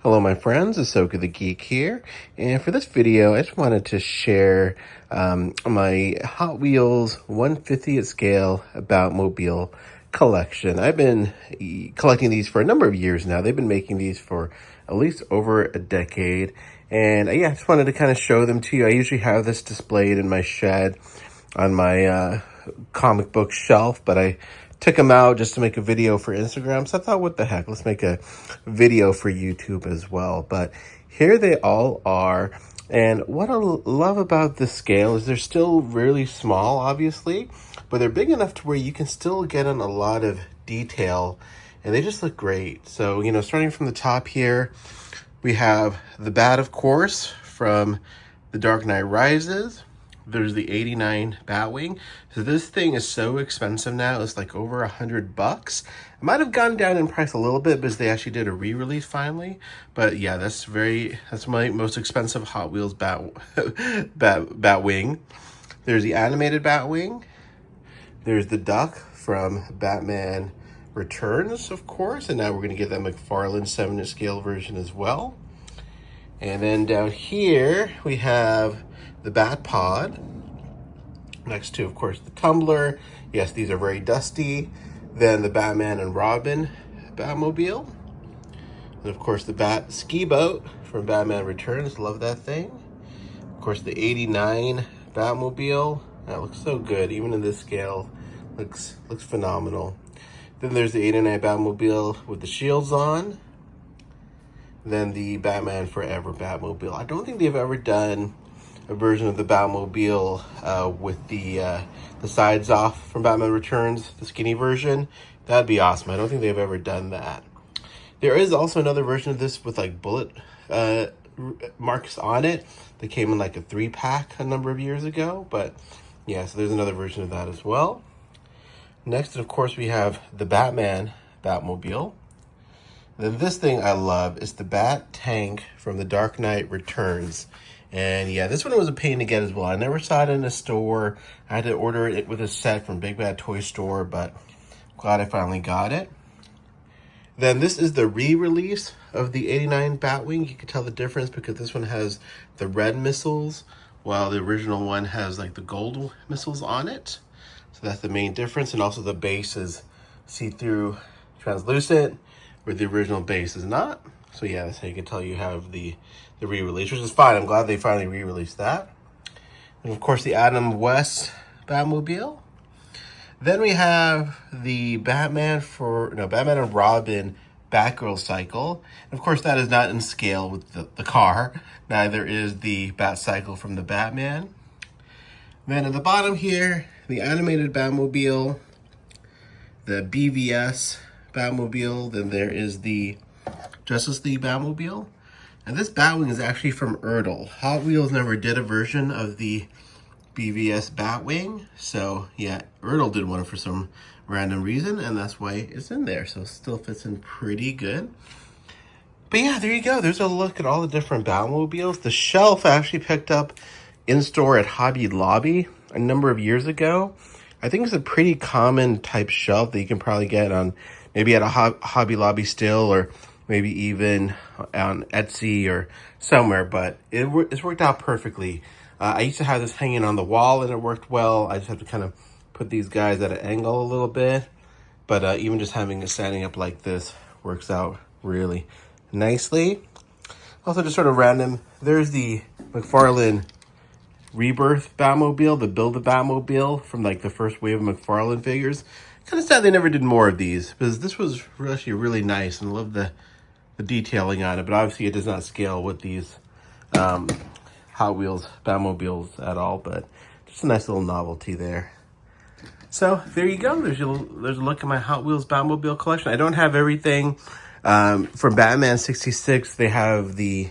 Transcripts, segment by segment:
Hello my friends, Asoka the Geek here, and for this video I just wanted to share my Hot Wheels 1/50th scale Batmobile collection. I've been collecting these for a number of years now. They've been making these for at least over a decade, and yeah, I just wanted to kind of show them to you. I usually have this displayed in my shed on my comic book shelf, but I took them out just to make a video for Instagram. So I thought, what the heck, let's make a video for YouTube as well. But here they all are. And what I love about this scale is they're still really small, obviously, but they're big enough to where you can still get in a lot of detail, and they just look great. So, you know, starting from the top here, we have the Bat, of course, from The Dark Knight Rises. There's the 89 Batwing. So this thing is so expensive now. It's like over $100. It might have gone down in price a little bit because they actually did a re-release finally. But yeah, that's my most expensive Hot Wheels Batwing. There's the animated Batwing. There's the Duck from Batman Returns, of course. And now we're gonna get that McFarlane 7-inch scale version as well. And then down here, we have the Bat Pod, next to, of course, the Tumbler. Yes, these are very dusty. Then the Batman and Robin Batmobile. And, of course, the Bat Ski Boat from Batman Returns. Love that thing. Of course, the 89 Batmobile. That looks so good, even in this scale. Looks phenomenal. Then there's the 89 Batmobile with the shields on. Then the Batman Forever Batmobile. I don't think they've ever done a version of the Batmobile with the sides off from Batman Returns, the skinny version. That'd be awesome. I don't think they've ever done that. There is also another version of this with like bullet marks on it that came in like a 3-pack a number of years ago. But yeah, so there's another version of that as well. Next, of course, we have the Batman Batmobile. Then this thing I love is the Bat Tank from The Dark Knight Returns. And yeah, this one was a pain to get as well. I never saw it in a store. I had to order it with a set from Big Bad Toy Store, but I'm glad I finally got it. Then this is the re-release of the 89 Batwing. You can tell the difference because this one has the red missiles, while the original one has like the gold missiles on it. So that's the main difference. And also the base is see-through translucent, where the original base is not. So yeah, that's how you can tell you have the re-release, which is fine. I'm glad they finally re-released that. And of course, the Adam West Batmobile. Then we have the Batman and Robin Batgirl cycle. And of course, that is not in scale with the car. Neither is the Bat cycle from the Batman. Then at the bottom here, the animated Batmobile, the BVS Batmobile. Then there is the Justice League Batmobile. And this Batwing is actually from Erdl. Hot Wheels never did a version of the BVS Batwing. So yeah, Erdl did one for some random reason, and that's why it's in there. So it still fits in pretty good. But yeah, there you go. There's a look at all the different Batmobiles. The shelf I actually picked up in store at Hobby Lobby a number of years ago. I think it's a pretty common type shelf that you can probably get on maybe at a Hobby Lobby still, or maybe even on Etsy or somewhere, but it's worked out perfectly. I used to have this hanging on the wall and it worked well. I just have to kind of put these guys at an angle a little bit, but even just having it standing up like this works out really nicely. Also, just sort of random, there's the McFarlane Rebirth Batmobile, the Build a Batmobile from like the first wave of McFarlane figures. Kind of sad they never did more of these, because this was actually really nice, and I love the detailing on it, but obviously it does not scale with these Hot Wheels Batmobiles at all, but just a nice little novelty there. So there you go. There's a look at my Hot Wheels Batmobile collection. I don't have everything. From Batman 66, they have the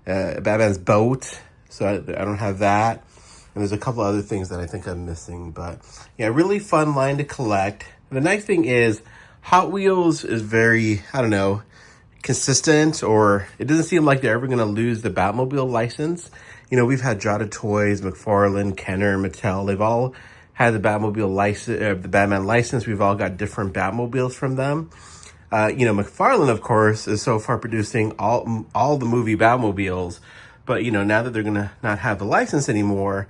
Batman's boat, so I don't have that. And there's a couple other things that I think I'm missing, but yeah, really fun line to collect. The nice thing is Hot Wheels is very, I don't know, consistent, or it doesn't seem like they're ever going to lose the Batmobile license. You know, we've had Jada Toys, McFarlane, Kenner, Mattel. They've all had the Batmobile license, the Batman license. We've all got different Batmobiles from them. You know, McFarlane, of course, is so far producing all the movie Batmobiles, but you know, now that they're gonna not have the license anymore,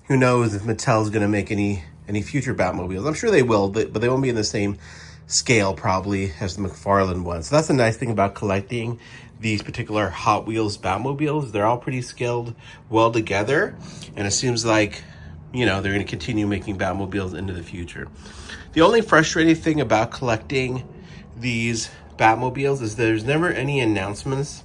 who knows if Mattel's gonna make any future Batmobiles. I'm sure they will, but they won't be in the same scale probably as the McFarlane ones. So that's a nice thing about collecting these particular Hot Wheels Batmobiles. They're all pretty scaled well together, and it seems like, you know, they're going to continue making Batmobiles into the future. The only frustrating thing about collecting these Batmobiles is there's never any announcements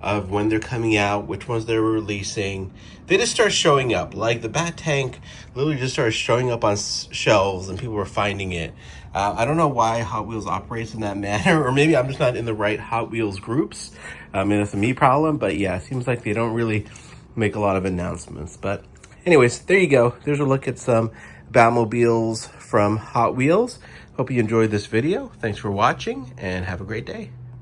of when they're coming out, which ones they're releasing. They just start showing up. Like the Bat Tank literally just started showing up on shelves and people were finding it. I don't know why Hot Wheels operates in that manner, or maybe I'm just not in the right Hot Wheels groups. And it's a me problem, but yeah, it seems like they don't really make a lot of announcements. But anyways, there you go. There's a look at some Batmobiles from Hot Wheels. Hope you enjoyed this video. Thanks for watching and have a great day.